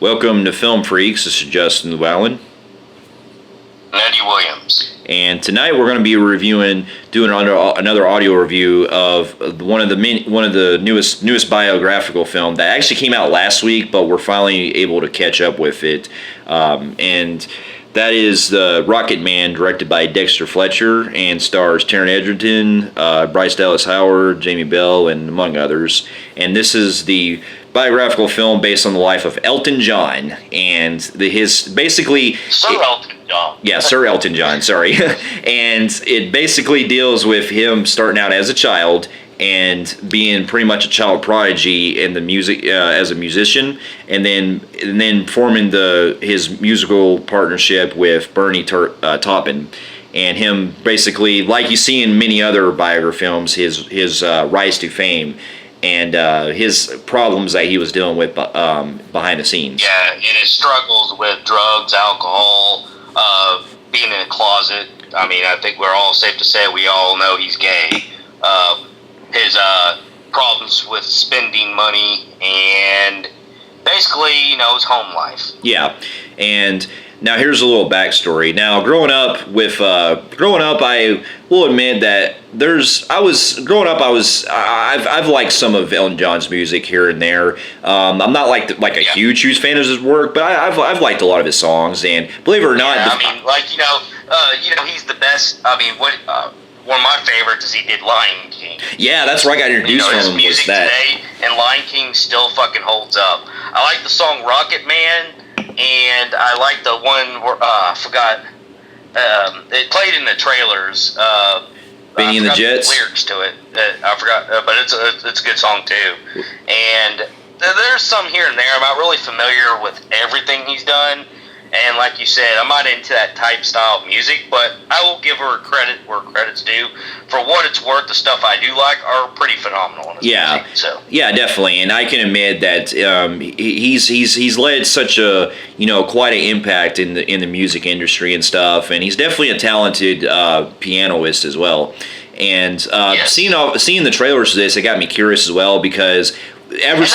Welcome to Film Phreeks. This is Justin Llewellyn. Eddie Williams. And tonight we're going to be doing another audio review of one of the newest biographical film that actually came out last week, but we're finally able to catch up with it. And that is the Rocketman, directed by Dexter Fletcher, and stars Taron Egerton, Bryce Dallas Howard, Jamie Bell, and among others. And this is the biographical film based on the life of Elton John and Sir Elton John. Yeah, Sir Elton John. Sorry, and it basically deals with him starting out as a child and being pretty much a child prodigy in the music as a musician, and then forming his musical partnership with Bernie Taupin, and him basically, like you see in many other biography films, his rise to fame and his problems that he was dealing with behind the scenes. Yeah, and his struggles with drugs, alcohol, being in a closet. I mean, I think we're all safe to say we all know he's gay. His problems with spending money and basically, his home life. Yeah, and now here's a little backstory. Now, growing up, I will admit that I've liked some of Elton John's music here and there. I'm not like a huge fan of his work, but I've liked a lot of his songs. And believe it or not, he's the best. I mean, one of my favorites is he did Lion King. Yeah, that's where I got introduced from him. His music today and Lion King still fucking holds up. I like the song Rocketman. And I like the one where I forgot. It played in the trailers. Benny and the Jets. The lyrics to it. I forgot, but it's a good song too. And there's some here and there. I'm not really familiar with everything he's done. And like you said, I'm not into that type style of music, but I will give her credit where credit's due. For what it's worth, the stuff I do like are pretty phenomenal in his music. So. Yeah, definitely. And I can admit that he's led such a quite an impact in the music industry and stuff. And he's definitely a talented pianist as well. And seeing the trailers of this, it got me curious as well, because he's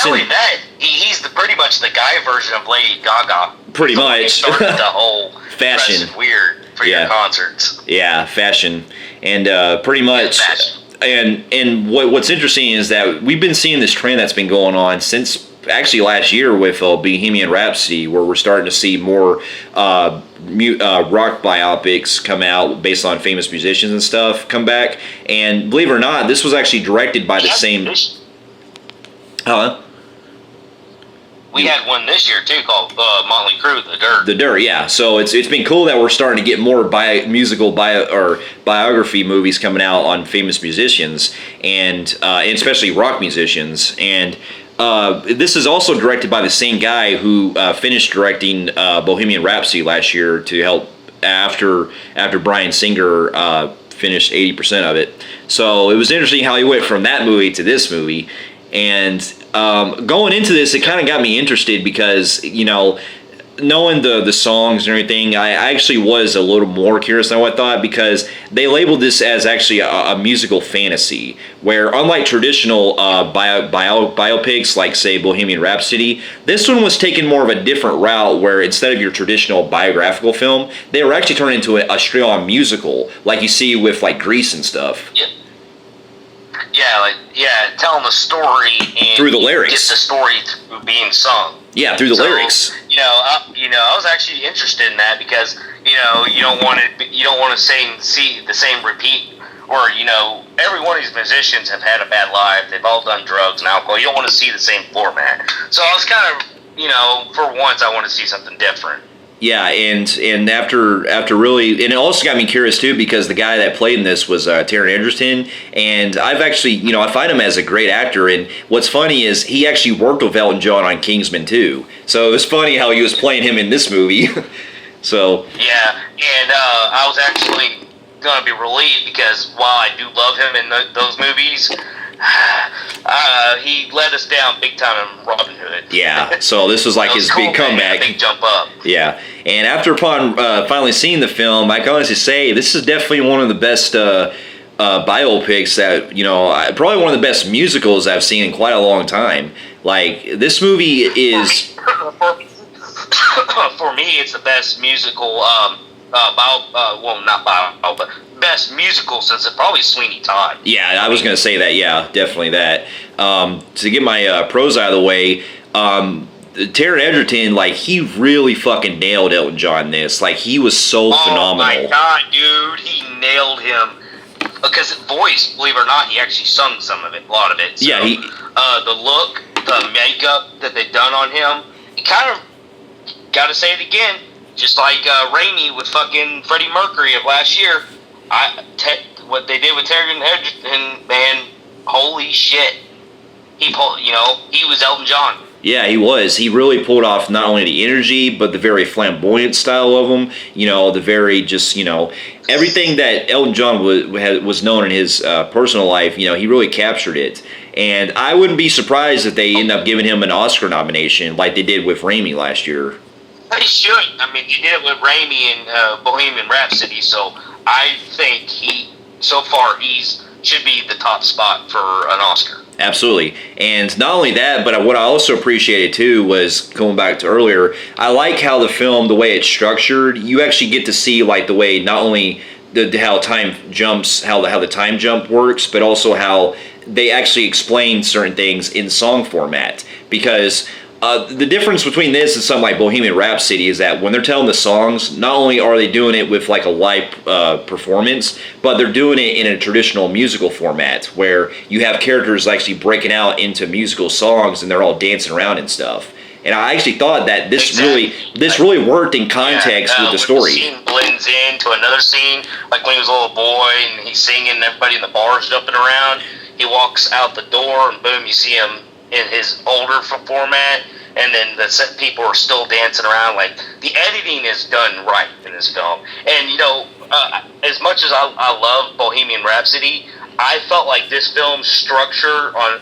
pretty much the guy version of Lady Gaga. Pretty much. He started the whole fashion weird for your concerts. Yeah, fashion, and pretty much. And what's interesting is that we've been seeing this trend that's been going on since actually last year with Bohemian Rhapsody, where we're starting to see more rock biopics come out based on famous musicians and stuff come back. And believe it or not, this was actually directed by the same. We had one this year too called Motley Crue, The Dirt. The Dirt, yeah. So it's been cool that we're starting to get more biography movies coming out on famous musicians and especially rock musicians. And this is also directed by the same guy who finished directing Bohemian Rhapsody last year to help after Bryan Singer finished 80% of it. So it was interesting how he went from that movie to this movie. And going into this, it kind of got me interested because, knowing the songs and everything, I actually was a little more curious than what I thought, because they labeled this as actually a musical fantasy, where unlike traditional biopics like, say, Bohemian Rhapsody, this one was taking more of a different route, where instead of your traditional biographical film, they were actually turned into a straight-on musical, like you see with, like, Grease and stuff. Yeah, telling the story and through the lyrics. Get the story through being sung. Yeah, through the lyrics. I was actually interested in that because you don't want to see the same repeat. Or every one of these musicians have had a bad life. They've all done drugs and alcohol. You don't want to see the same format. So I was kind of for once I want to see something different. Yeah, and after really, and it also got me curious too, because the guy that played in this was Taron Egerton, and I've actually, I find him as a great actor. And what's funny is he actually worked with Elton John on Kingsman too, so it was funny how he was playing him in this movie. So yeah, and I was actually gonna be relieved because while I do love him in those movies, he let us down big time in Robin Hood. Yeah, so this was like his big comeback. Big jump up. Yeah, and upon finally seeing the film, I can honestly say this is definitely one of the best biopics that, probably one of the best musicals I've seen in quite a long time. Like, this movie is... for me, it's the best musical, not bio, but best musical since it's probably Sweeney Todd. Yeah, I was going to say that. Yeah, definitely that. To get my pros out of the way, Taron Egerton, like, he really fucking nailed Elton John in this. Like, he was so phenomenal. Oh my god, dude, he nailed him. Because his voice, believe it or not, he actually sung some of it, a lot of it. So, yeah, the look, the makeup that they've done on him, he kind of, gotta say it again, just like Raimi with fucking Freddie Mercury of last year. What they did with Taron Egerton, man, holy shit. He was Elton John. Yeah, he was. He really pulled off not only the energy, but the very flamboyant style of him. The very just, everything that Elton John was known in his personal life, he really captured it. And I wouldn't be surprised if they end up giving him an Oscar nomination like they did with Raimi last year. They should. I mean, they did it with Raimi and Bohemian Rhapsody, so I think he should be the top spot for an Oscar. Absolutely. And not only that, but what I also appreciated too was, going back to earlier, I like how the film, the way it's structured, you actually get to see like the way not only how time jumps, how the time jump works, but also how they actually explain certain things in song format. Because the difference between this and something like Bohemian Rhapsody is that when they're telling the songs, not only are they doing it with like a live performance, but they're doing it in a traditional musical format where you have characters actually breaking out into musical songs and they're all dancing around and stuff. And I actually thought that this really worked in context with the story. The scene blends into another scene, like when he was a little boy and he's singing and everybody in the bar is jumping around. He walks out the door and boom, you see him in his older format, and then the set people are still dancing around. Like, the editing is done right in this film. And as much as I love Bohemian Rhapsody, I felt like this film's structure of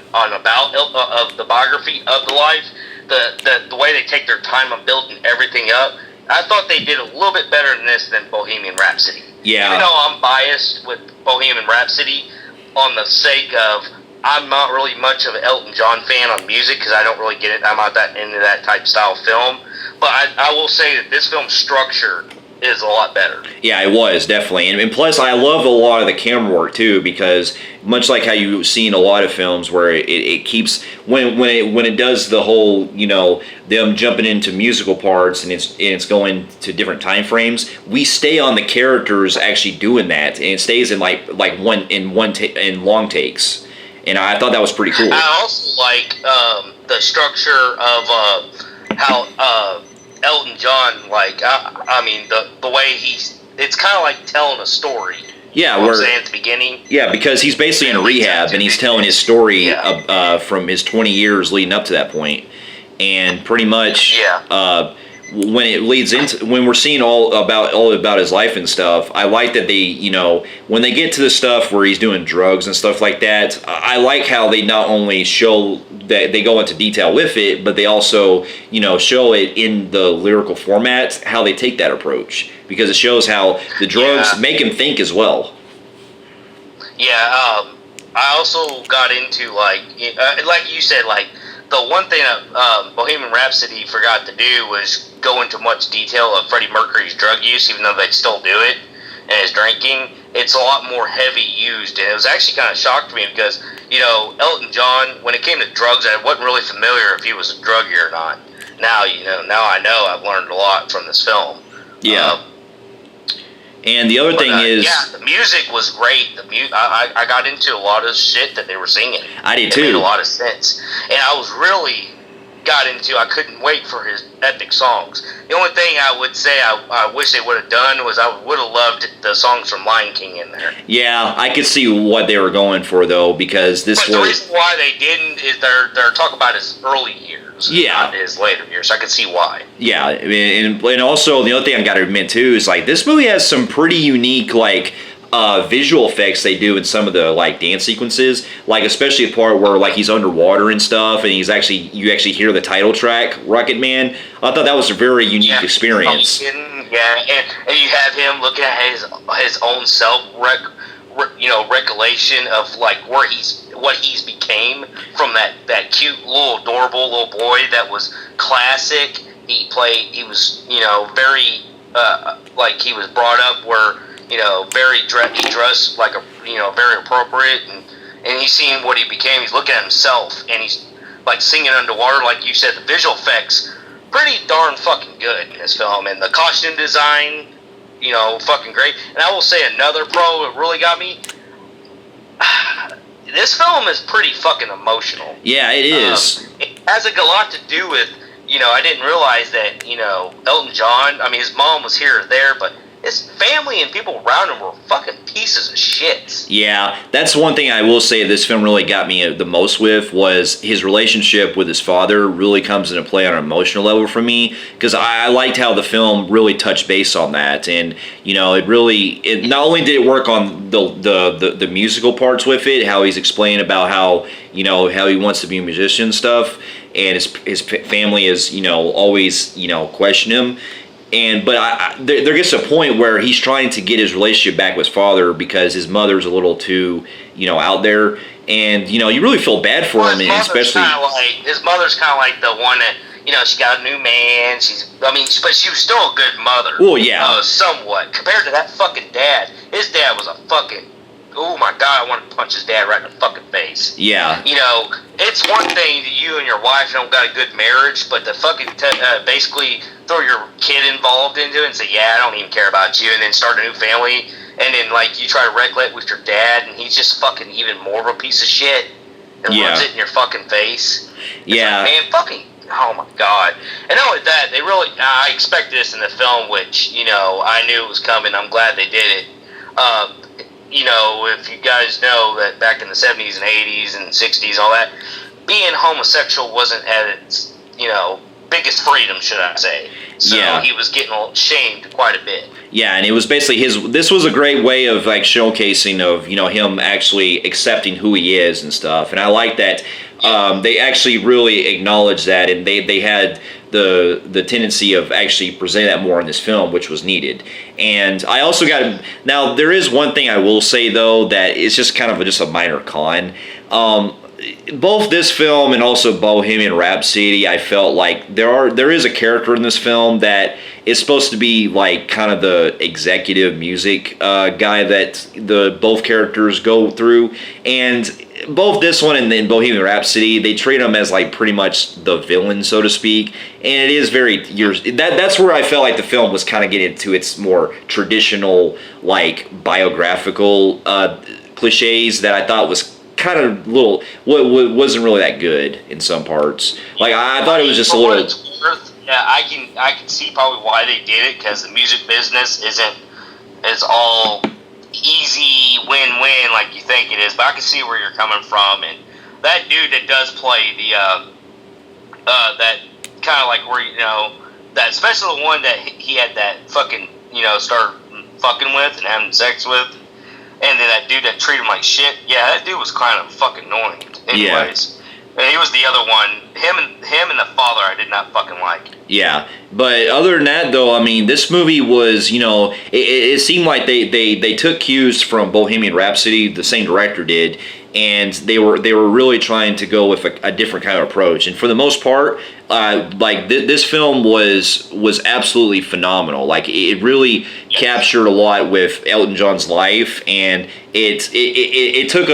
the biography of the life, the way they take their time on building everything up, I thought they did a little bit better than this than Bohemian Rhapsody. Yeah. Even though I'm biased with Bohemian Rhapsody on the sake of I'm not really much of an Elton John fan on music because I don't really get it. I'm not that into that type style film. But I will say that this film's structure is a lot better. Yeah, it was, definitely. And plus, I love a lot of the camera work, too, because much like how you've seen a lot of films where it keeps, when it does the whole, them jumping into musical parts and it's going to different time frames, we stay on the characters actually doing that, and it stays in in long takes. And I thought that was pretty cool. I also like the structure of how Elton John, the way it's kind of like telling a story. Yeah, what I'm saying at the beginning. Yeah, because he's basically in rehab and he's telling his story from his 20 years leading up to that point. And pretty much, when it leads into, when we're seeing all about his life and stuff, I like that they, when they get to the stuff where he's doing drugs and stuff like that, I like how they not only show that they go into detail with it, but they also, show it in the lyrical format, how they take that approach, because it shows how the drugs make him think as well. Yeah, I also got into, like you said, the one thing that Bohemian Rhapsody forgot to do was go into much detail of Freddie Mercury's drug use, even though they still do it, and his drinking. It's a lot more heavy used, and it was actually kind of shocked me because, Elton John, when it came to drugs, I wasn't really familiar if he was a druggie or not. Now, now I know. I've learned a lot from this film. Yeah. And the other thing is... Yeah, the music was great. I got into a lot of shit that they were singing. I did too. It made a lot of sense. And I was really I couldn't wait for his epic songs. The only thing I would say I wish they would have done was I would have loved the songs from Lion King in there. Yeah, I could see what they were going for, though, because the reason why they didn't is they're talking about his early years, not his later years. So I could see why. Yeah, and also the other thing I got to admit too is this movie has some pretty unique visual effects they do in some of the dance sequences, especially the part where he's underwater and stuff, and you actually hear the title track, Rocketman. I thought that was a very unique experience. And you have him looking at his own self recollection of what he's became from that cute little adorable little boy that was classic he was, very, like he was brought up where, he dressed like very appropriate, and he's seeing what he became. He's looking at himself, and he's like singing underwater, like you said. The visual effects, pretty darn fucking good in this film, and the costume design, fucking great. And I will say another pro that really got me. This film is pretty fucking emotional. Yeah, it is. It has a lot to do with, I didn't realize that, Elton John, I mean, his mom was here or there, but his family and people around him were fucking pieces of shit. Yeah, that's one thing I will say this film really got me the most with, was his relationship with his father really comes into play on an emotional level for me, because I liked how the film really touched base on that, and it not only did it work on the musical parts with it, how he's explaining about how how he wants to be a musician and stuff, and his family is always question him. But there gets a point where he's trying to get his relationship back with his father because his mother's a little too, out there, and you really feel bad for him, and especially his mother's kind of like the one that she got a new man. But she was still a good mother. Well, yeah, somewhat compared to that fucking dad. His dad was a fucking. Oh my god, I want to punch his dad right in the fucking face. Yeah. It's one thing that you and your wife don't got a good marriage, but to fucking basically throw your kid involved into it and say, yeah, I don't even care about you, and then start a new family, and then like you try to recollect with your dad, and he's just fucking even more of a piece of shit, and runs it in your fucking face. It's like, man, fucking. Oh my god. And not only that, they really, I expected this in the film, which, I knew it was coming. I'm glad they did it. If you guys know that back in the 70s and 80s and 60s, all that, being homosexual wasn't at its, biggest freedom, should I say. So he was getting shamed quite a bit. Yeah, and it was basically this was a great way of like showcasing of, him actually accepting who he is and stuff. And I like that they actually really acknowledged that, and they had the tendency of actually presenting that more in this film, which was needed. And I also now there is one thing I will say though that is just kind of just a minor con. Both this film and also Bohemian Rhapsody, I felt like there is a character in this film that is supposed to be like kind of the executive music guy that both characters go through, and both this one and then Bohemian Rhapsody, they treat him as like pretty much the villain, so to speak, and it is that's where I felt like the film was kind of getting into its more traditional like biographical cliches that I thought was kind of wasn't really that good in some parts. Like I thought it was just a little. Yeah, I can see probably why they did it, because the music business isn't as all easy win-win like you think it is. But I can see where you're coming from, and that dude that does play the that kind of like where that, especially the one that he had that fucking started fucking with and having sex with. And then that dude that treated him like shit, yeah, that dude was kind of fucking annoying. Anyways, and he was the other one. Him and the father, I did not fucking like. Yeah, but other than that, though, I mean, this movie was, it seemed like they took cues from Bohemian Rhapsody, the same director did, and they were really trying to go with a different kind of approach. And for the most part, this film was absolutely phenomenal. Like it really captured a lot with Elton John's life, and it took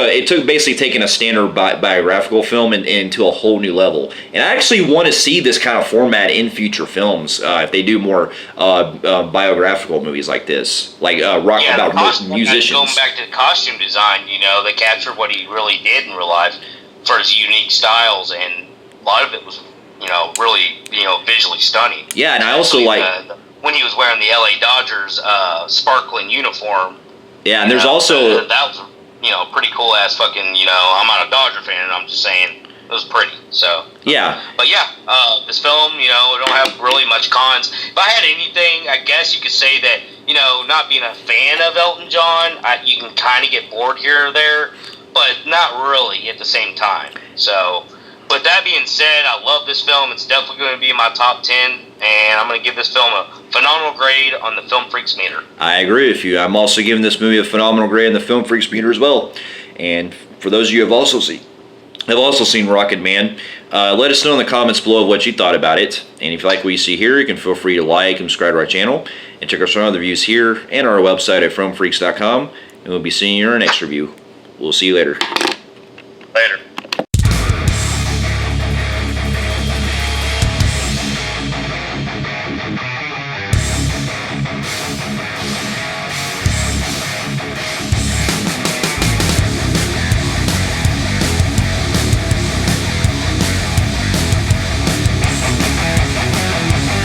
basically taking a standard biographical film and into a whole new level. And I actually want to see this kind of format in future films if they do more biographical movies like this, like about musicians. Going back to the costume design, they captured what he really did in real life for his unique styles, and a lot of it was really visually stunning. Yeah, and I also like when he was wearing the LA Dodgers sparkling uniform. Yeah, and there's also that was pretty cool ass fucking I'm not a Dodger fan, and I'm just saying it was pretty. So yeah, but yeah, this film it don't have really much cons. If I had anything, I guess you could say that not being a fan of Elton John, you can kind of get bored here or there, but not really at the same time. So. But that being said, I love this film. It's definitely going to be in my top 10, and I'm going to give this film a phenomenal grade on the Film Phreeks meter. I agree with you. I'm also giving this movie a phenomenal grade on the Film Phreeks meter as well. And for those of you who have also have also seen Rocketman. Let us know in the comments below what you thought about it. And if you like what you see here, you can feel free to like and subscribe to our channel. And check out some other reviews here and on our website at fromphreeks.com. And we'll be seeing you in our next review. We'll see you later.